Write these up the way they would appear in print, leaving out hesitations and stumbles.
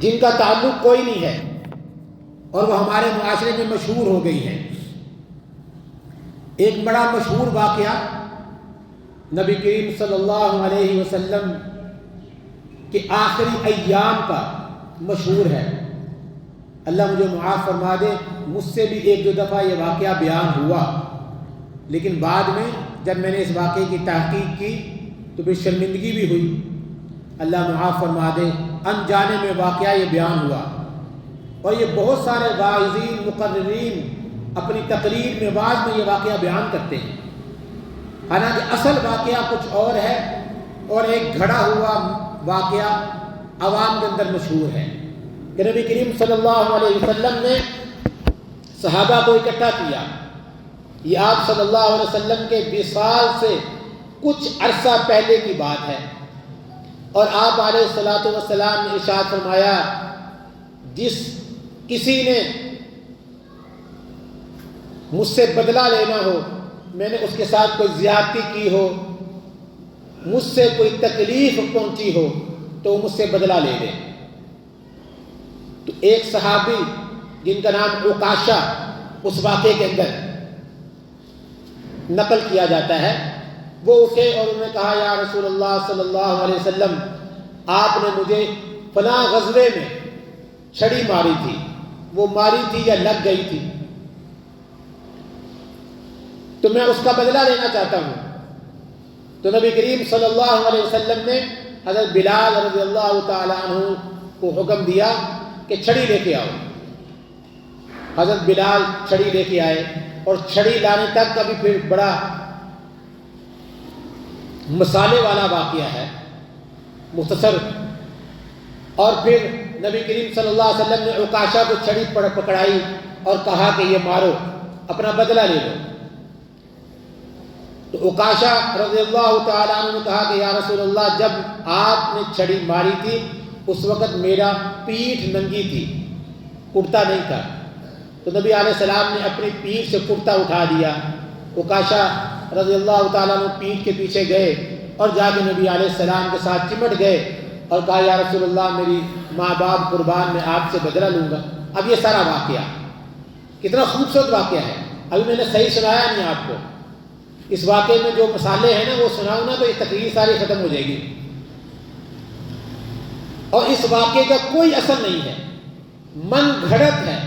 جن کا تعلق کوئی نہیں ہے اور وہ ہمارے معاشرے میں مشہور ہو گئی ہیں۔ ایک بڑا مشہور واقعہ نبی کریم صلی اللہ علیہ وسلم کے آخری ایام کا مشہور ہے۔ اللہ مجھے معاف فرما دے، مجھ سے بھی ایک دو دفعہ یہ واقعہ بیان ہوا، لیکن بعد میں جب میں نے اس واقعے کی تحقیق کی تو پھر شرمندگی بھی ہوئی۔ اللہ معاف فرما دے، انجانے میں واقعہ یہ بیان ہوا، اور یہ بہت سارے واعظین مقررین اپنی تقریر میں بعض میں یہ واقعہ بیان کرتے ہیں، حالانکہ اصل واقعہ کچھ اور ہے، اور ایک گھڑا ہوا واقعہ عوام کے اندر مشہور ہے کہ نبی کریم صلی اللہ علیہ وسلم نے صحابہ کو اکٹھا کیا۔ یہ آپ صلی اللہ علیہ وسلم کے وصال سے کچھ عرصہ پہلے کی بات ہے، اور آپ علیہ الصلوۃ والسلام نے ارشاد فرمایا، جس کسی نے مجھ سے بدلہ لینا ہو، میں نے اس کے ساتھ کوئی زیادتی کی ہو، مجھ سے کوئی تکلیف پہنچی ہو، تو وہ مجھ سے بدلہ لے لے۔ تو ایک صحابی جن کا نام عکاشہ اس واقعے کے اندر نقل کیا جاتا ہے، وہ اٹھے اور انہوں نے کہا، یا رسول اللہ صلی اللہ علیہ وسلم، آپ نے مجھے فلاں غزوے میں چھڑی ماری تھی، وہ ماری تھی یا لگ گئی تھی، تو میں اس کا بدلہ لینا چاہتا ہوں۔ تو نبی کریم صلی اللہ علیہ وسلم نے حضرت بلال رضی اللہ تعالیٰ عنہ کو حکم دیا کہ چھڑی لے کے آؤ۔ حضرت بلال چھڑی لے کے آئے، اور چھڑی لانے تک کا بھی پھر بڑا مسالے والا واقعہ ہے، مختصر۔ اور پھر نبی کریم صلی اللہ علیہ وسلم نے عکاشہ کو چھڑی پکڑائی اور کہا کہ یہ مارو، اپنا بدلہ لے لو۔ تو عکاشہ رضی اللہ تعالیٰ عنہ نے کہا کہ یا رسول اللہ، جب آپ نے چھڑی ماری تھی اس وقت میرا پیٹھ ننگی تھی، کرتا نہیں تھا۔ تو نبی علیہ السلام نے اپنی پیٹھ سے کرتا اٹھا دیا۔ عکاشہ رضی اللہ تعالیٰ عنہ پیٹھ کے پیچھے گئے اور جا کے نبی علیہ السلام کے ساتھ چمٹ گئے اور کہا، یا رسول اللہ، میری ماں باپ قربان، میں آپ سے بدلہ لوں گا۔ اب یہ سارا واقعہ کتنا خوبصورت واقعہ ہے، ابھی میں نے صحیح سنایا نہیں آپ کو۔ اس واقعے میں جو مسالے ہیں نا وہ سناؤں نا تو یہ تقریر ساری ختم ہو جائے گی، اور اس واقعے کا کوئی اثر نہیں ہے، من گھڑت ہے،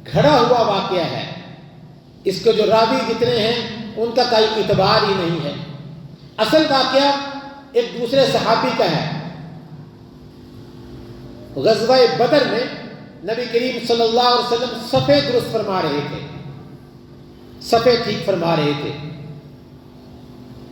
گھڑا ہوا واقعہ ہے۔ اس کے جو راوی جتنے ہیں ان کا کوئی اعتبار ہی نہیں ہے۔ اصل واقعہ ایک دوسرے صحابی کا ہے۔ غزوہ بدر میں نبی کریم صلی اللہ علیہ وسلم صفے درست فرما رہے تھے، صفے ٹھیک فرما رہے تھے،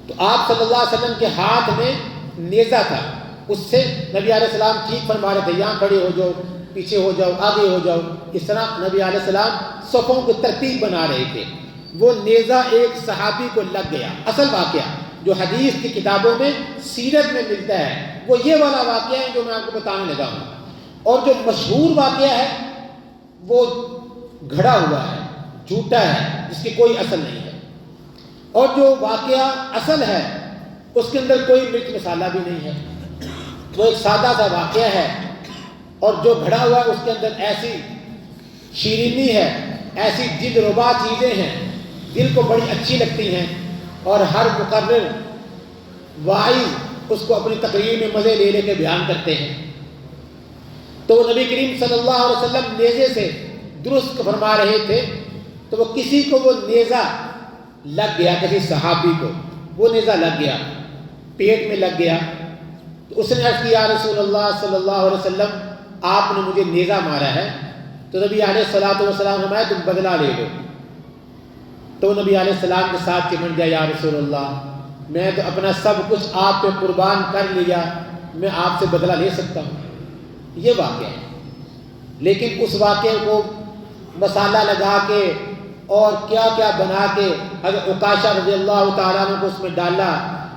تو آپ صلی اللہ علیہ وسلم کے ہاتھ میں نیزہ تھا، اس سے نبی علیہ السلام ٹھیک فرما رہے تھے، یہاں کھڑے ہو جاؤ، پیچھے ہو جاؤ، آگے ہو جاؤ، اس طرح نبی علیہ السلام صفوں کو ترتیب بنا رہے تھے۔ وہ نیزہ ایک صحابی کو لگ گیا۔ اصل واقعہ جو حدیث کی کتابوں میں سیرت میں ملتا ہے وہ یہ والا واقعہ ہے جو میں آپ کو بتانے لگا ہوں، اور جو مشہور واقعہ ہے وہ گھڑا ہوا ہے، جھوٹا ہے، جس کی کوئی اصل نہیں ہے، اور جو واقعہ اصل ہے اس کے اندر کوئی مرچ مسالہ بھی نہیں ہے، وہ ایک سادہ سا واقعہ ہے، اور جو گھڑا ہوا ہے اس کے اندر ایسی شیرینی ہے، ایسی دل ربا چیزیں ہیں، دل کو بڑی اچھی لگتی ہیں، اور ہر مقرر واعظ اس کو اپنی تقریر میں مزے لے لے کے بیان کرتے ہیں۔ تو وہ نبی کریم صلی اللہ علیہ وسلم نیزے سے درست فرما رہے تھے، تو وہ کسی کو وہ نیزہ لگ گیا، کسی صحابی کو وہ نیزہ لگ گیا، پیٹ میں لگ گیا۔ تو اس نے عرض کیا، یا رسول اللہ صلی اللہ علیہ وسلم، آپ نے مجھے نیزہ مارا ہے۔ تو نبی علیہ الصلوۃ والسلام نے فرمایا، تم بدلہ لے لو۔ تو نبی علیہ السلام کے ساتھ چمٹ گیا، یا رسول اللہ، میں تو اپنا سب کچھ آپ پہ قربان کر لیا، میں آپ سے بدلہ لے سکتا ہوں۔ یہ واقعہ ہے، لیکن اس واقعے کو مسالہ لگا کے اور کیا کیا بنا کے حضرت عکاشہ رضی اللہ تعالیٰ عنہ کو اس میں ڈالا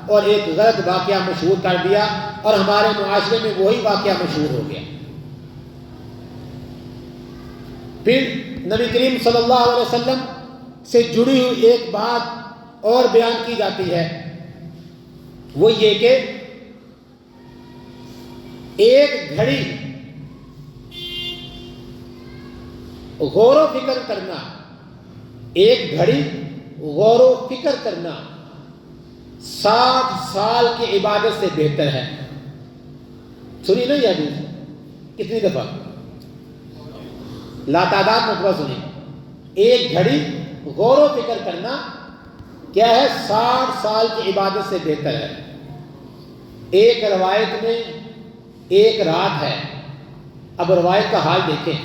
اور ایک غلط واقعہ مشہور کر دیا، اور ہمارے معاشرے میں وہی واقعہ مشہور ہو گیا۔ پھر نبی کریم صلی اللہ علیہ وسلم سے جڑی ہوئی ایک بات اور بیان کی جاتی ہے، وہ یہ کہ ایک گھڑی غور و فکر کرنا، ایک گھڑی غور و فکر کرنا 60 سال کی عبادت سے بہتر ہے۔ سنی نا یہ حدیث کتنی دفعہ؟ لاتعداد مرتبہ سنی۔ ایک گھڑی غور و فکر کرنا کیا ہے؟ 60 سال کی عبادت سے بہتر ہے۔ ایک روایت میں ایک رات ہے۔ اب روایت کا حال دیکھیں،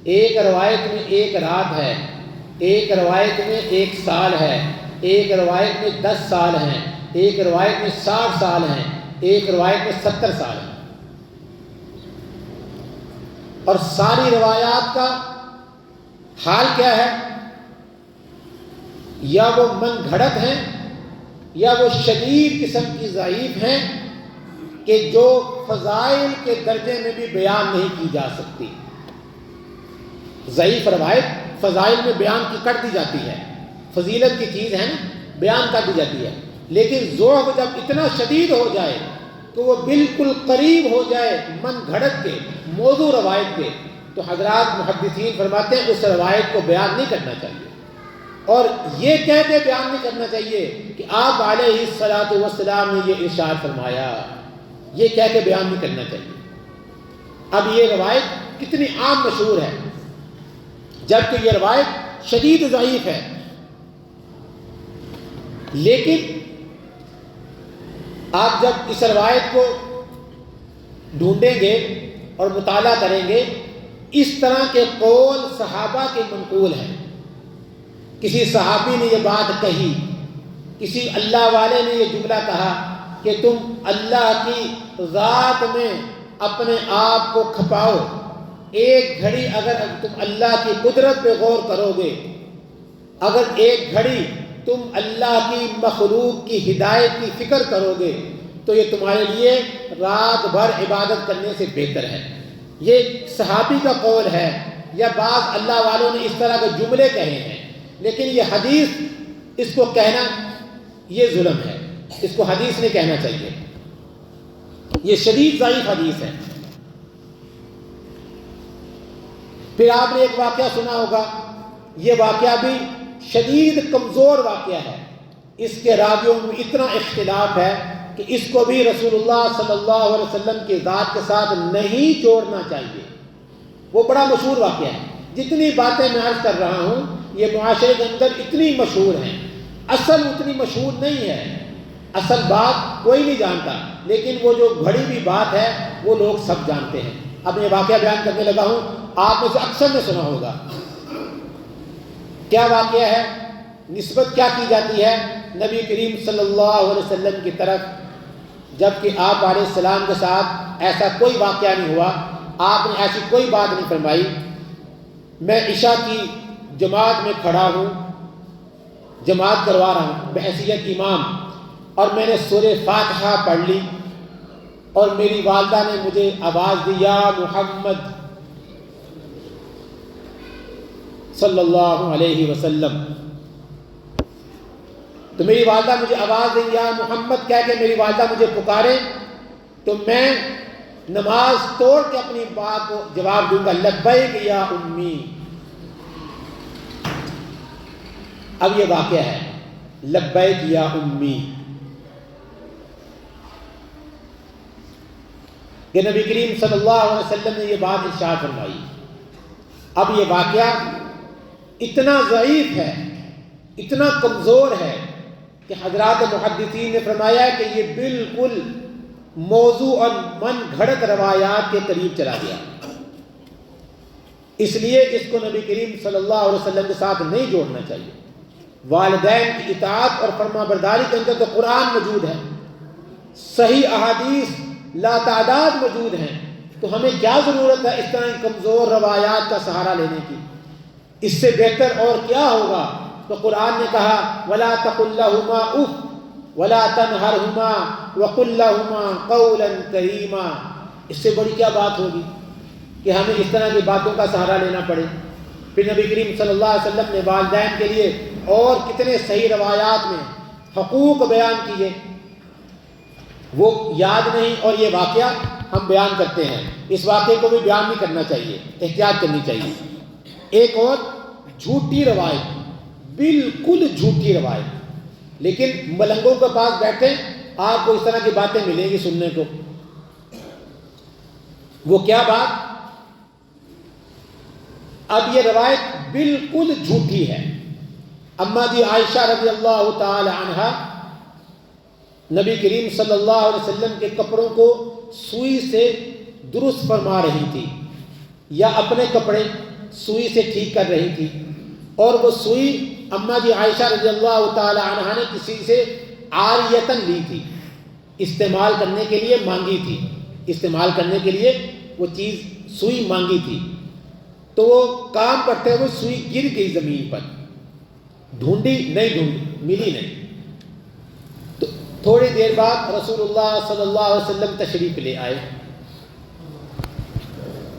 ایک روایت میں ایک رات ہے، ایک روایت میں 1 سال ہے، ایک روایت میں 10 سال ہیں، ایک روایت میں 60 سال ہیں، ایک روایت میں 70 سال ہیں۔ اور ساری روایات کا حال کیا ہے؟ یا وہ من گھڑت ہیں یا وہ شدید قسم کی ضعیف ہیں کہ جو فضائل کے درجے میں بھی بیان نہیں کی جا سکتی۔ ضعیف روایت فضائل میں بیان کی کر دی جاتی ہے، فضیلت کی چیز ہے نا، بیان کر دی جاتی ہے، لیکن ذوق جب اتنا شدید ہو جائے تو وہ بالکل قریب ہو جائے من گھڑت کے موضوع روایت کے، تو حضرات محدثین فرماتے ہیں اس روایت کو بیان نہیں کرنا چاہیے، اور یہ کہہ کے بیان نہیں کرنا چاہیے کہ آپ علیہ الصلوۃ والسلام نے یہ ارشاد فرمایا، یہ کہہ کے بیان نہیں کرنا چاہیے۔ اب یہ روایت کتنی عام مشہور ہے، جبکہ یہ روایت شدید ضعیف ہے، لیکن آپ جب اس روایت کو ڈھونڈیں گے اور مطالعہ کریں گے، اس طرح کے قول صحابہ کے منقول ہیں۔ کسی صحابی نے یہ بات کہی، کسی اللہ والے نے یہ جملہ کہا کہ تم اللہ کی ذات میں اپنے آپ کو کھپاؤ، ایک گھڑی اگر تم اللہ کی قدرت پہ غور کرو گے، اگر ایک گھڑی تم اللہ کی مخلوق کی ہدایت کی فکر کرو گے تو یہ تمہارے لیے رات بھر عبادت کرنے سے بہتر ہے۔ یہ صحابی کا قول ہے، یا بعض اللہ والوں نے اس طرح کے جملے کہے ہیں، لیکن یہ حدیث، اس کو کہنا یہ ظلم ہے، اس کو حدیث نہیں کہنا چاہیے، یہ شدید ضعیف حدیث ہے۔ پھر آپ نے ایک واقعہ سنا ہوگا، یہ واقعہ بھی شدید کمزور واقعہ ہے، اس کے راویوں میں اتنا اختلاف ہے کہ اس کو بھی رسول اللہ صلی اللہ علیہ وسلم کی ذات کے ساتھ نہیں جوڑنا چاہیے۔ وہ بڑا مشہور واقعہ ہے، جتنی باتیں میں عرض کر رہا ہوں یہ معاشرے کے اندر اتنی مشہور ہیں، اصل اتنی مشہور نہیں ہے، اصل بات کوئی نہیں جانتا، لیکن وہ جو گھڑی ہوئی بات ہے وہ لوگ سب جانتے ہیں۔ اب میں واقعہ بیان کرنے لگا ہوں، آپ میں سے اکثر نے سنا ہوگا۔ کیا واقعہ ہے؟ نسبت کیا کی جاتی ہے نبی کریم صلی اللہ علیہ وسلم کی طرف، جبکہ آپ علیہ السلام کے ساتھ ایسا کوئی واقعہ نہیں ہوا، آپ نے ایسی کوئی بات نہیں فرمائی۔ میں عشاء کی جماعت میں کھڑا ہوں، جماعت کروا رہا ہوں بحیثیت امام، اور میں نے سورہ فاتحہ پڑھ لی، اور میری والدہ نے مجھے آواز دی یا محمد صلی اللہ علیہ وسلم، تو میری والدہ مجھے آواز دیں یا محمد کہہ کے میری والدہ مجھے پکارے، تو میں نماز توڑ کے اپنی بات کو جواب دوں گا لبیک یا امی۔ اب یہ واقعہ ہے لبیک یا امی کہ نبی کریم صلی اللہ علیہ وسلم نے یہ بات ارشاد فرمائی۔ اب یہ واقعہ اتنا ضعیف ہے، اتنا کمزور ہے کہ حضرات محدثین نے فرمایا ہے کہ یہ بالکل موضوع اور من گھڑت روایات کے قریب چلا گیا، اس لیے اس کو نبی کریم صلی اللہ علیہ وسلم کے ساتھ نہیں جوڑنا چاہیے۔ والدین کی اطاعت اور فرما برداری کے اندر تو قرآن موجود ہے، صحیح احادیث لا تعداد موجود ہیں، تو ہمیں کیا ضرورت ہے اس طرح کمزور روایات کا سہارا لینے کی؟ اس سے بہتر اور کیا ہوگا؟ تو قرآن نے کہا وَلَا تَقُلْ لَهُمَا اُفٍّ وَلَا تَنْهَرْهُمَا وَقُلْ لَهُمَا قَوْلًا كَرِيمًا۔ اس سے بڑی کیا بات ہوگی کہ ہمیں اس طرح کی باتوں کا سہارا لینا پڑے؟ پھر نبی کریم صلی اللہ علیہ وسلم نے والدین کے لیے اور کتنے صحیح روایات میں حقوق بیان کیے، وہ یاد نہیں، اور یہ واقعہ ہم بیان کرتے ہیں۔ اس واقعے کو بھی بیان نہیں کرنا چاہیے، احتیاط کرنی چاہیے۔ ایک اور جھوٹی روایت، بالکل جھوٹی روایت، لیکن ملنگوں کے پاس بیٹھے آپ کو اس طرح کی باتیں ملیں گی سننے کو۔ وہ کیا بات؟ اب یہ روایت بالکل جھوٹی ہے۔ اماں جی عائشہ رضی اللہ تعالی عنہا نبی کریم صلی اللہ علیہ وسلم کے کپڑوں کو سوئی سے درست فرما رہی تھی، یا اپنے کپڑے سوئی سے ٹھیک کر رہی تھی، اور وہ سوئی اماں جی عائشہ رضی اللہ تعالی عنہا نے کسی سے عاریتاً لی تھی، استعمال کرنے کے لیے مانگی تھی، استعمال کرنے کے لیے وہ چیز سوئی مانگی تھی۔ تو وہ کام کرتے ہوئے سوئی گر گئی زمین پر، ڈھونڈی نہیں، ڈھونڈی ملی نہیں۔ تو تھوڑی دیر بعد رسول اللہ صلی اللہ علیہ وسلم تشریف لے آئے،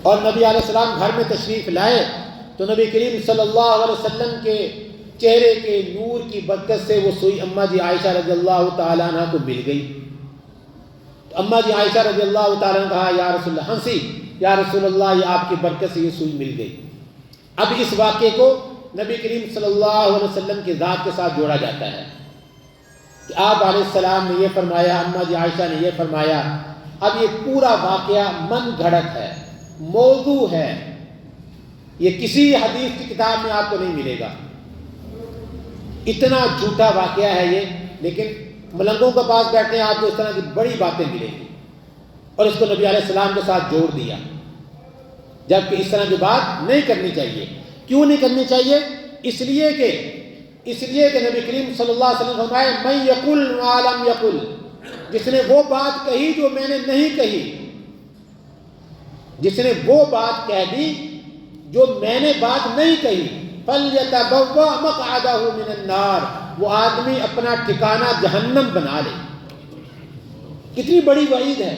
اور نبی علیہ السلام گھر میں تشریف لائے تو نبی کریم صلی اللہ علیہ وسلم کے چہرے کے نور کی برکت سے وہ سوئی اماں جی عائشہ رضی اللہ تعالیٰ عنہ کو مل گئی۔ تو اماں جی عائشہ رضی اللہ تعالیٰ عنہ کہا یا رسول اللہ، ہنسی، یا رسول اللہ یہ آپ کی برکت سے یہ سوئی مل گئی۔ اب اس واقعے کو نبی کریم صلی اللہ علیہ وسلم کی ذات کے ساتھ جوڑا جاتا ہے کہ آپ علیہ السلام نے یہ فرمایا، اماں جی عائشہ نے یہ فرمایا۔ اب یہ پورا واقعہ من گھڑت ہے، موضوع ہے، یہ کسی حدیث کی کتاب میں آپ کو نہیں ملے گا، اتنا جھوٹا واقعہ ہے یہ۔ لیکن ملنگوں کے پاس بیٹھے ہیں آپ کو اس طرح کی بڑی باتیں ملیں گی، اور اس کو نبی علیہ السلام کے ساتھ جوڑ دیا، جبکہ اس طرح کی بات نہیں کرنی چاہیے۔ کیوں نہیں کرنی چاہیے؟ اس لیے کہ نبی کریم صلی اللہ علیہ وسلم فرمائے من یقل ما لم یقل، جس نے وہ بات کہی جو میں نے نہیں کہی، جس نے وہ بات کہہ دی جو میں نے بات نہیں کہی، فَلْيَتَبَوَّأْ مَقْعَدَهُ مِنَ النَّارِ، وہ آدمی اپنا ٹھکانہ جہنم بنا لے۔ کتنی بڑی وعید ہے۔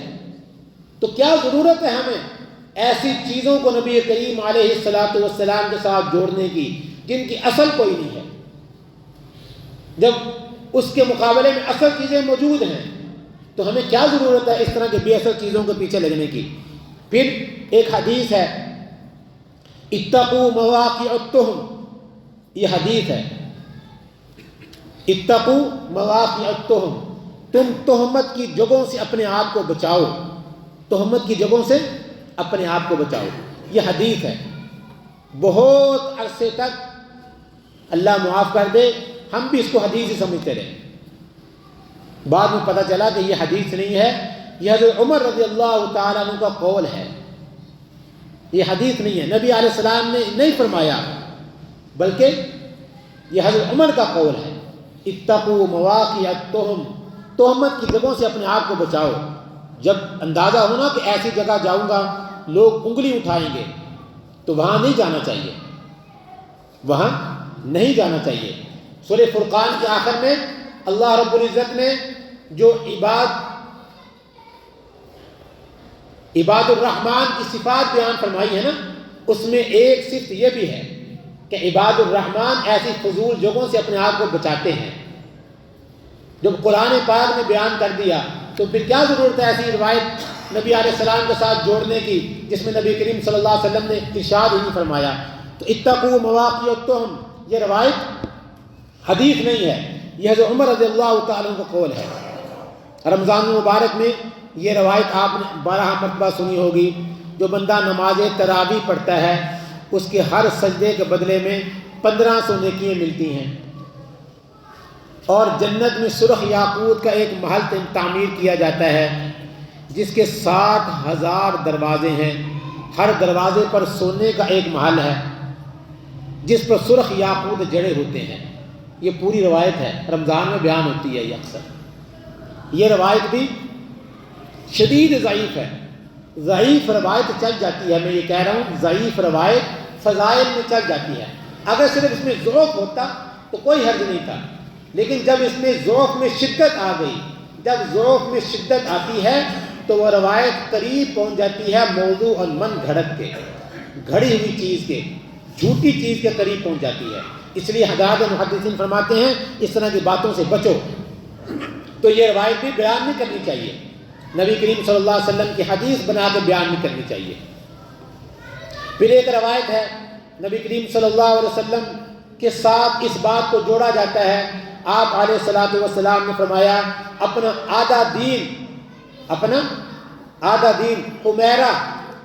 تو کیا ضرورت ہے ہمیں ایسی چیزوں کو نبی کریم علیہ السلام کے ساتھ جوڑنے کی جن کی اصل کوئی نہیں ہے، جب اس کے مقابلے میں اصل چیزیں موجود ہیں؟ تو ہمیں کیا ضرورت ہے اس طرح کے بے اصل چیزوں کے پیچھے لگنے کی؟ پھر ایک حدیث ہے اتقوا مواقع التہم، یہ حدیث ہے اتقوا مواقع التہم، تم تہمت کی جگہوں سے اپنے آپ کو بچاؤ، تہمت کی جگہوں سے اپنے آپ کو بچاؤ، یہ حدیث ہے۔ بہت عرصے تک اللہ معاف کر دے ہم بھی اس کو حدیث ہی سمجھتے رہے، بعد میں پتہ چلا کہ یہ حدیث نہیں ہے، یہ حضرت عمر رضی اللہ تعالیٰ عنہ کا قول ہے، یہ حدیث نہیں ہے، نبی علیہ السلام نے نہیں فرمایا، بلکہ یہ حضرت عمر کا قول ہے۔ اتقوا مواقع التہم، تہمت کی جگہوں سے اپنے آپ کو بچاؤ۔ جب اندازہ ہونا کہ ایسی جگہ جاؤں گا لوگ انگلی اٹھائیں گے تو وہاں نہیں جانا چاہیے، وہاں نہیں جانا چاہیے۔ سورہ فرقان کے آخر میں اللہ رب العزت نے جو عباد الرحمن کی صفات بیان فرمائی ہے نا، اس میں ایک صفت یہ بھی ہے کہ عباد الرحمن ایسی فضول جگہوں سے اپنے آپ کو بچاتے ہیں۔ جب قرآن پاک نے بیان کر دیا تو پھر کیا ضرورت ہے ایسی روایت نبی علیہ السلام کے ساتھ جوڑنے کی جس میں نبی کریم صلی اللہ علیہ وسلم نے ارشاد ہی نہیں فرمایا؟ تو اتقوا مواقع التہم، یہ روایت حدیث نہیں ہے، یہ حضرت عمر رضی اللہ تعالیٰ عنہ کا قول ہے۔ رمضان المبارک میں یہ روایت آپ نے 12 مرتبہ سنی ہوگی، جو بندہ نماز تراویح پڑھتا ہے اس کے ہر سجدے کے بدلے میں 1500 نیکیاں ملتی ہیں، اور جنت میں سرخ یاقوت کا ایک محل تعمیر کیا جاتا ہے جس کے 60,000 دروازے ہیں، ہر دروازے پر سونے کا ایک محل ہے جس پر سرخ یاقوت جڑے ہوتے ہیں۔ یہ پوری روایت ہے، رمضان میں بیان ہوتی ہے یہ اکثر۔ یہ روایت بھی شدید ضعیف ہے، ضعیف روایت چل جاتی ہے، میں یہ کہہ رہا ہوں ضعیف روایت فضائل میں چل جاتی ہے۔ اگر صرف اس میں ضعف ہوتا تو کوئی حرج نہیں تھا، لیکن جب اس میں ضعف میں شدت آ گئی، جب ضعف میں شدت آتی ہے تو وہ روایت قریب پہنچ جاتی ہے موضوع اور من گھڑت کے، گھڑی ہوئی چیز کے، جھوٹی چیز کے قریب پہنچ جاتی ہے۔ اس لیے حضرات محدثین فرماتے ہیں اس طرح کی باتوں سے بچو۔ تو یہ روایت بھی بیان نہیں کرنی چاہیے، نبی کریم صلی اللہ علیہ وسلم کی حدیث بنا کے بیان نہیں کرنی چاہیے۔ پھر ایک روایت ہے نبی کریم صلی اللہ علیہ وسلم کے ساتھ اس بات کو جوڑا جاتا ہے. آپ علیہ الصلوۃ والسلام نے فرمایا اپنا آدھا دین حمیرہ،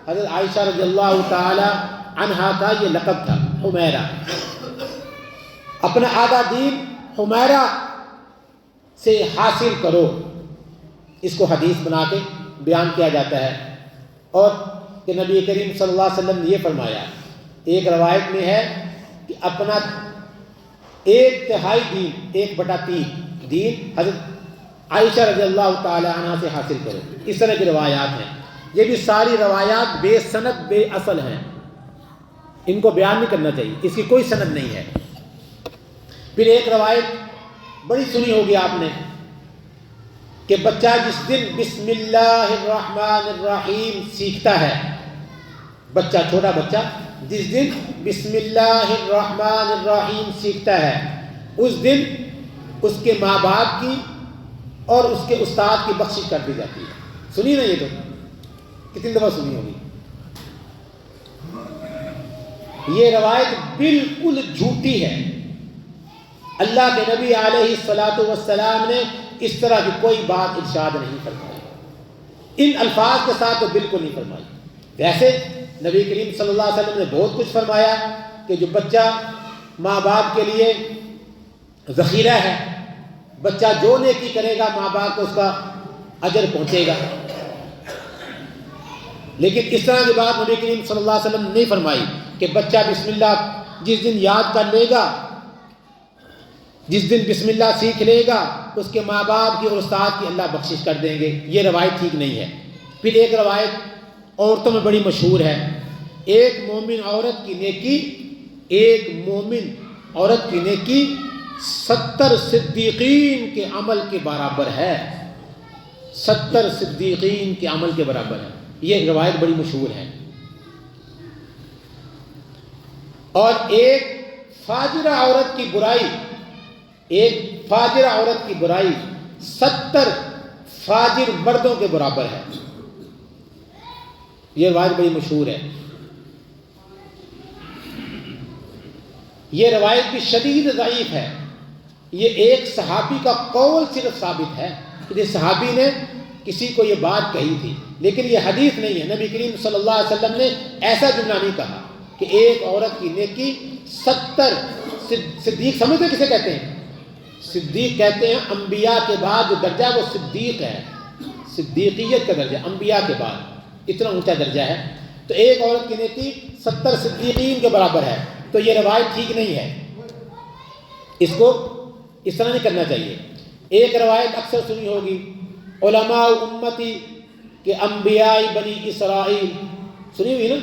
حضرت عائشہ رضی اللہ تعالی عنہا کا یہ لقب تھا حمیرہ، اپنا آدھا دین حمیرہ سے حاصل کرو. اس کو حدیث بنا کے بیان کیا جاتا ہے. اور کہ نبی کریم صلی اللہ علیہ وسلم نے یہ فرمایا، ایک روایت میں ہے کہ اپنا 1/3 دین، 1/3 دین حضرت عائشہ رضی اللہ تعالی عنہ سے حاصل کرو. اس طرح کی روایات ہیں. یہ بھی ساری روایات بے سند بے اصل ہیں، ان کو بیان نہیں کرنا چاہیے، اس کی کوئی سند نہیں ہے. پھر ایک روایت بڑی سنی ہوگی آپ نے کہ بچہ جس دن بسم اللہ الرحمن الرحیم سیکھتا ہے، بچہ، چھوٹا بچہ جس دن بسم اللہ الرحمن الرحیم سیکھتا ہے، اس دن اس کے ماں باپ کی اور اس کے استاد کی بخشش کر دی جاتی ہے. سنی نا؟ یہ تو کتنی دفعہ سنی ہوگی. یہ روایت بالکل جھوٹی ہے. اللہ کے نبی علیہ الصلوۃ والسلام نے اس طرح کی کوئی بات ارشاد نہیں فرمائی، ان الفاظ کے ساتھ تو بالکل نہیں فرمائی. ویسے نبی کریم صلی اللہ علیہ وسلم نے بہت کچھ فرمایا کہ جو بچہ ماں باپ کے لیے ذخیرہ ہے، بچہ جو نیکی کرے گا ماں باپ کو اس کا اجر پہنچے گا. لیکن اس طرح کی بات نبی کریم صلی اللہ علیہ وسلم نے نہیں فرمائی کہ بچہ بسم اللہ جس دن یاد کر لے گا، جس دن بسم اللہ سیکھ لے گا، اس کے ماں باپ کی اور استاد کی اللہ بخشش کر دیں گے. یہ روایت ٹھیک نہیں ہے. پھر ایک روایت عورتوں میں بڑی مشہور ہے، ایک مومن عورت کی نیکی 70 صدیقین کے عمل کے برابر ہے. 70 صدیقین کے عمل کے برابر ہے. یہ روایت بڑی مشہور ہے. اور ایک فاجرہ عورت کی برائی 70 فاجر مردوں کے برابر ہے. یہ روایت بڑی مشہور ہے. یہ روایت بھی شدید ضعیف ہے. یہ ایک صحابی کا قول صرف ثابت ہے کہ صحابی نے کسی کو یہ بات کہی تھی، لیکن یہ حدیث نہیں ہے. نبی کریم صلی اللہ علیہ وسلم نے ایسا جملہ نہیں کہا کہ ایک عورت کی نیکی 70 صدیق. سمجھتے کسے کہتے ہیں؟ صدیق کہتے ہیں انبیاء کے بعد جو درجہ ہے وہ صدیق ہے، صدیقیت کا درجہ انبیاء کے بعد اتنا اونچا درجہ ہے. تو ایک عورت کی نیکی 70 صدیقین کے برابر ہے. تو یہ روایت ٹھیک نہیں ہے، اس کو اس طرح نہیں کرنا چاہیے. ایک روایت اکثر سنی ہوگی، علماء امتی کہ انبیاء بنی اسرائیل، سنی ہوئی نا؟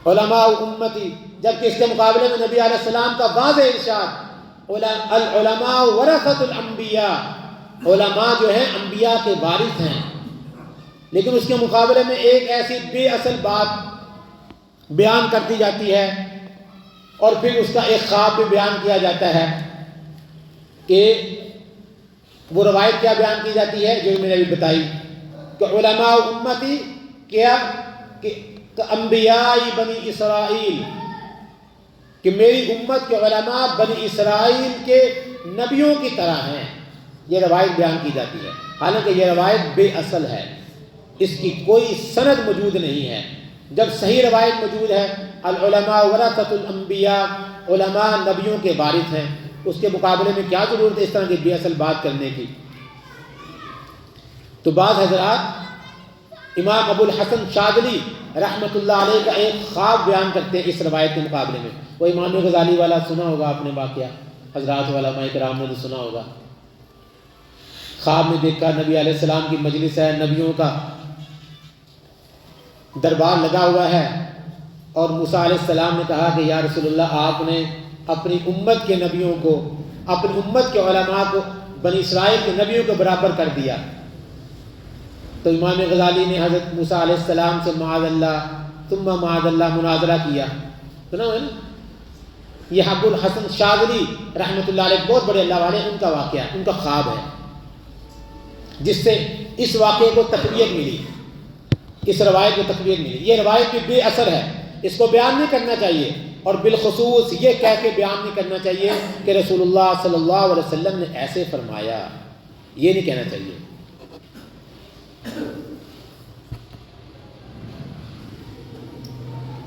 علماء امتی، جبکہ اس کے مقابلے میں نبی علیہ السلام کا واضح ارشاد العلماء ورثۃ الانبیاء، علماء جو ہیں انبیاء کے وارث ہیں. لیکن اس کے مقابلے میں ایک ایسی بے اصل بات بیان کر دی جاتی ہے اور پھر اس کا ایک خواب بھی بیان کیا جاتا ہے. کہ وہ روایت کیا بیان کی جاتی ہے جو میں نے ابھی بتائی کہ علماء امتی کیا کہ انبیاء بنی اسرائیل، کہ میری امت کے علماء بنی اسرائیل کے نبیوں کی طرح ہیں. یہ روایت بیان کی جاتی ہے، حالانکہ یہ روایت بے اصل ہے، اس کی کوئی سند موجود نہیں ہے. جب صحیح روایت موجود ہے العلماء ورثۃ الانبیاء، علماء نبیوں کے وارث ہیں، اس کے مقابلے میں کیا ضرورت ہے اس طرح کی بے اصل بات کرنے کی. تو بعض حضرات امام ابو الحسن شاذلی رحمۃ اللہ علیہ کا ایک خواب بیان کرتے ہیں اس روایت کے مقابلے میں. وہ امام غزالی والا سنا ہوگا آپ نے واقعہ، حضرات علماء کرام نے سنا ہوگا. خواب میں دیکھا نبی علیہ السلام کی مجلس ہے، نبیوں کا دربار لگا ہوا ہے، اور موسیٰ علیہ السلام نے کہا کہ یا رسول اللہ آپ نے اپنی امت کے نبیوں کو، اپنی امت کے علماء کو بنی اسرائیل کے نبیوں کے برابر کر دیا. تو امام غزالی نے حضرت موسیٰ علیہ السلام سے معاذ اللہ ثم معاذ اللہ مناظرہ کیا. سنا ہے نا؟ یہ ابو الحسن شاذلی رحمۃ اللہ علیہ بہت بڑے اللہ والے، ان کا واقعہ، ان کا خواب ہے جس سے اس واقعے کو تقویت ملی، اس روایت کو تقویت ملی. یہ روایت بھی بے اثر ہے، اس کو بیان نہیں کرنا چاہیے، اور بالخصوص یہ کہہ کے بیان نہیں کرنا چاہیے کہ رسول اللہ صلی اللہ علیہ وسلم نے ایسے فرمایا، یہ نہیں کہنا چاہیے۔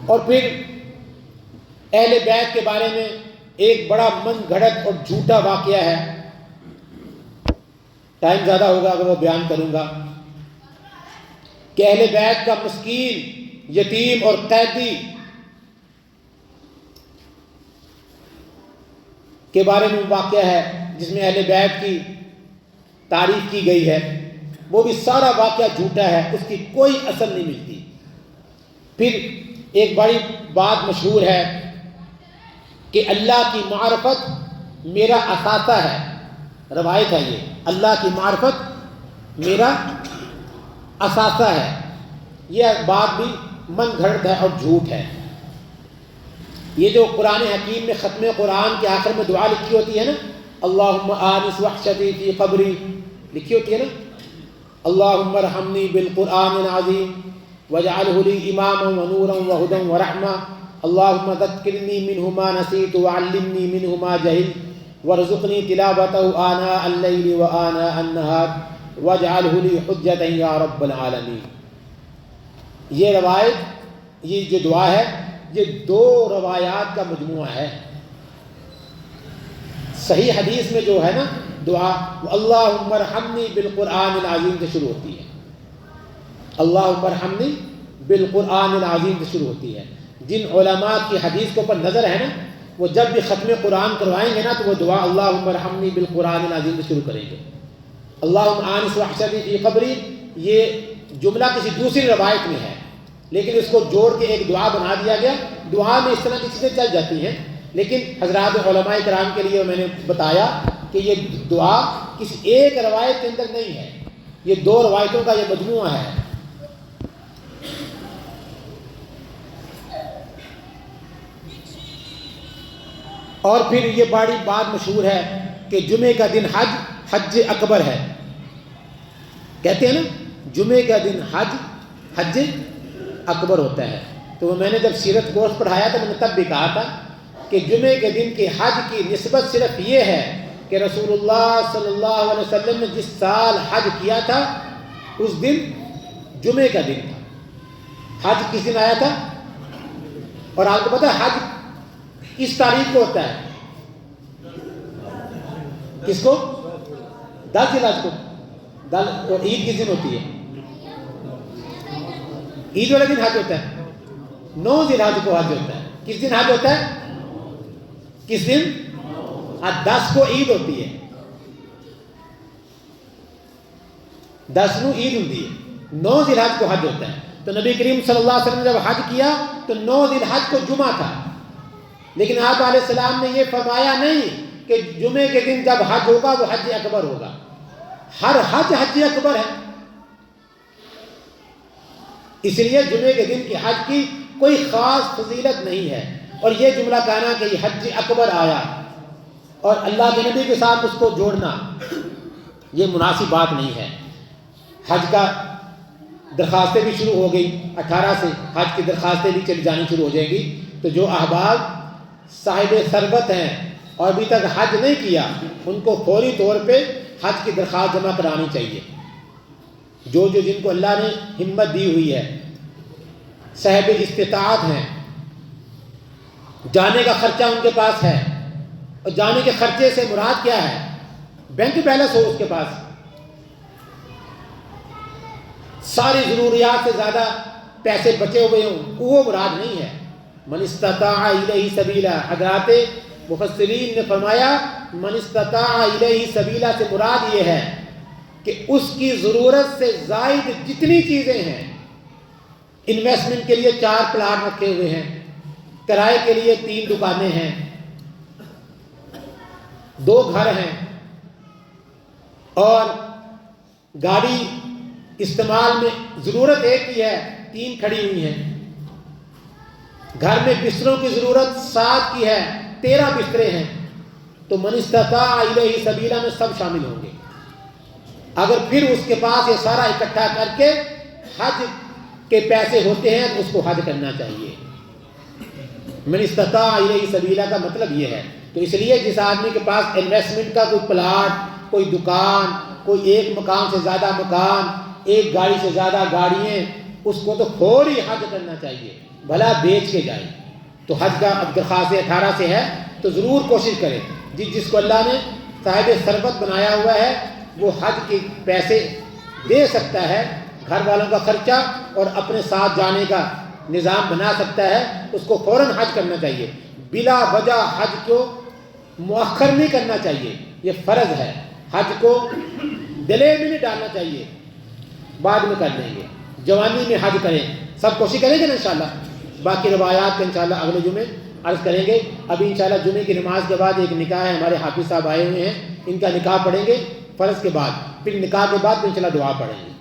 اور پھر اہل بیت کے بارے میں ایک بڑا من گھڑت اور جھوٹا واقعہ ہے، ٹائم زیادہ ہوگا اگر وہ بیان کروں گا، کہ اہل بیت کا مسکین، یتیم اور قیدی کے بارے میں واقعہ ہے جس میں اہل بیت کی تعریف کی گئی ہے، وہ بھی سارا واقعہ جھوٹا ہے، اس کی کوئی اصل نہیں ملتی۔ پھر ایک بڑی بات مشہور ہے کہ اللہ کی معرفت میرا اثاثہ ہے، روایت ہے یہ، اللہ کی معرفت میرا اثاثہ ہے، یہ بات بھی من گھڑت ہے اور جھوٹ ہے۔ یہ جو قرآن حکیم میں ختم قرآن کے آخر میں دعا لکھی ہوتی ہے نا، اللہم آنس وحشتی فی قبری، لکھی ہوتی ہے نا، اللہم ارحمنی بالقرآن العظیم واجعلہ لی اماما ونورا وہدا ورحمہ، اللہم ذکرنی منہ ما نسیت وعلمنی منہ ما جہلت وارزقنی تلاوتہ آناء اللیل وآناء النہار واجعلہ لی حجتا یا رب العالمین۔ یہ روایت، یہ جو دعا ہے، یہ دو روایات کا مجموعہ ہے۔ صحیح حدیث میں جو ہے نا دعا، وہ اللہم ارحمنی بالقرآن العظیم سے شروع ہوتی ہے، اللہم ارحمنی بالقرآن العظیم سے شروع ہوتی ہے۔ جن علماء کی حدیث کے اوپر نظر ہے نا، وہ جب بھی ختم قرآن کروائیں گے نا تو وہ دعا اللہم ارحمنی بالقرآن العظیم سے شروع کریں گے۔ اللہم آنس وحشتی فی قبری، یہ جملہ کسی دوسری روایت میں ہے، لیکن اس کو جوڑ کے ایک دعا بنا دیا گیا۔ دعا میں اس طرح کی چیزیں چل جاتی ہیں، لیکن حضرات علماء کرام کے لیے میں نے بتایا کہ یہ دعا کسی ایک روایت کے اندر نہیں ہے، یہ دو روایتوں کا یہ مجموعہ ہے۔ اور پھر یہ بڑی بات مشہور ہے کہ جمعے کا دن حج اکبر ہے، کہتے ہیں نا جمعے کا دن حج اکبر ہوتا ہے۔ تو میں نے جب سیرت کورس پڑھایا تھا میں نے تب بھی کہا تھا کہ جمعے کے دن کے حج کی نسبت صرف یہ ہے کہ رسول اللہ صلی اللہ علیہ وسلم نے جس سال حج کیا تھا اس دن جمعے کا دن تھا۔ حج کس دن آیا تھا؟ اور آپ کو پتا ہے حج کس تاریخ کو ہوتا ہے؟ کس کو؟ 10 ذی الحجہ کو۔ اور عید کس دن ہوتی ہے؟ عید والے دن حج ہوتا ہے، 9 ذی الحجہ کو حج ہوتا ہے۔ کس دن حج ہوتا ہے؟ کس دن؟ 10 کو عید ہوتی ہے، 10 کو عید ہوتی ہے، 9 ذی الحجہ کو حج ہوتا ہے۔ تو نبی کریم صلی اللہ علیہ وسلم نے جب حج کیا تو 9 ذی الحجہ کو جمعہ تھا، لیکن آپ علیہ السلام نے یہ فرمایا نہیں کہ جمعے کے دن جب حج ہوگا وہ حج اکبر ہوگا۔ ہر حج اکبر ہے، اس لیے جمعے کے دن کی حج کی کوئی خاص فضیلت نہیں ہے۔ اور یہ جملہ کہنا کہ یہ حج اکبر آیا اور اللہ کے نبی کے ساتھ اس کو جوڑنا، یہ مناسب بات نہیں ہے۔ حج کا درخواستیں بھی شروع ہو گئی، 18 سے حج کی درخواستیں بھی چلی جانی شروع ہو جائیں گی۔ تو جو احباب صاحب ثروت ہیں اور ابھی تک حج نہیں کیا ان کو فوری طور پہ حج کی درخواست جمع کرانی چاہیے۔ جو جن کو اللہ نے ہمت دی ہوئی ہے، صاحب استطاعت ہیں، جانے کا خرچہ ان کے پاس ہے، اور جانے کے خرچے سے مراد کیا ہے؟ بینک بیلنس ہو اس کے پاس، ساری ضروریات سے زیادہ پیسے بچے ہوئے ہوں، وہ مراد نہیں ہے۔ من استطاع الیہ سبیلا، حضرات مفسرین نے فرمایا من استطاع الیہ سبیلا سے مراد یہ ہے کہ اس کی ضرورت سے زائد جتنی چیزیں ہیں، انویسٹمنٹ کے لیے 4 پلاٹ رکھے ہوئے ہیں، کرائے کے لیے 3 دکانیں ہیں، 2 گھر ہیں، اور گاڑی استعمال میں ضرورت ایک ہی ہے، 3 کھڑی ہوئی ہیں، گھر میں بستروں کی ضرورت 7 کی ہے، 13 بستریں ہیں، تو من استطاع الیہ سبیلا میں سب شامل ہوں گے۔ اگر پھر اس کے پاس یہ سارا اکٹھا کر کے حج کے پیسے ہوتے ہیں تو اس کو حج کرنا چاہیے۔ من استطاع الیہ سبیلا کا مطلب یہ ہے. تو اس لیے جس آدمی کے پاس انویسٹمنٹ کا کوئی پلاٹ، کوئی دکان، کوئی ایک مکان سے زیادہ مکان، ایک گاڑی سے زیادہ گاڑیاں، اس کو تو فوری حج کرنا چاہیے، بھلا بیچ کے جائے. تو حج کا اب درخواست 18 سے ہے تو ضرور کوشش کرے. جس کو اللہ نے صاحب ثروت بنایا ہوا ہے وہ حج کے پیسے دے سکتا ہے، گھر والوں کا خرچہ اور اپنے ساتھ جانے کا نظام بنا سکتا ہے، اس کو فوراً حج کرنا چاہیے. بلا وجہ حج کو مؤخر نہیں کرنا چاہیے، یہ فرض ہے. حج کو ڈیلے میں نہیں ڈالنا چاہیے، بعد میں کر لیں گے. جوانی میں حج کریں، سب کوشش کریں گے نا انشاءاللہ. باقی روایات کا انشاءاللہ اگلے جمعے عرض کریں گے. ابھی انشاءاللہ جمعے کی نماز کے بعد ایک نکاح ہے، ہمارے حافظ صاحب آئے ہوئے ہیں، ان کا نکاح پڑھیں گے فرض کے بعد، پھر نکاح کے بعد تو انشاءاللہ دعا پڑھیں گے.